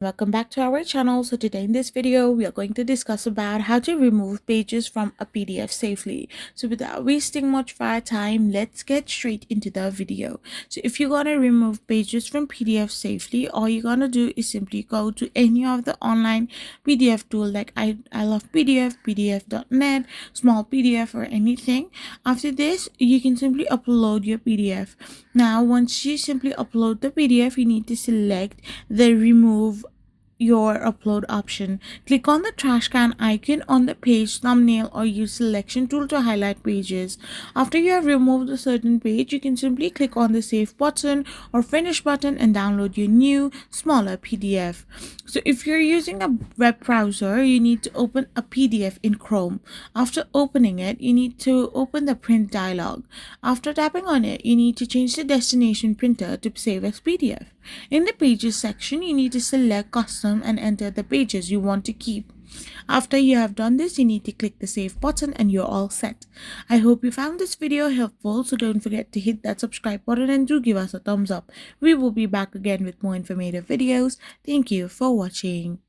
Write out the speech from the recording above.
Welcome back to our channel. So today in this video we are going to discuss about how to remove pages from a PDF safely. So without wasting much of our time, let's get straight into the video. So if you're gonna remove pages from PDF safely, all you're gonna do is simply go to any of the online PDF tool like I love PDF, PDF.net, small PDF or anything. After this, you can simply upload your PDF. Now once you simply upload the PDF, you need to select the remove your upload option. Click on the trash can icon on the page thumbnail or use selection tool to highlight pages. After you have removed a certain page, you can simply click on the save button or finish button and download your new smaller PDF. So if you're using a web browser, you need to open a PDF in Chrome. After opening it, you need to open the print dialog. After tapping on it, you need to change the destination printer to save as PDF. In the pages section, you need to select custom and enter the pages you want to keep. After you have done this, you need to click the save button and you're all set. I hope you found this video helpful, so don't forget to hit that subscribe button and do give us a thumbs up. We will be back again with more informative videos. Thank you for watching.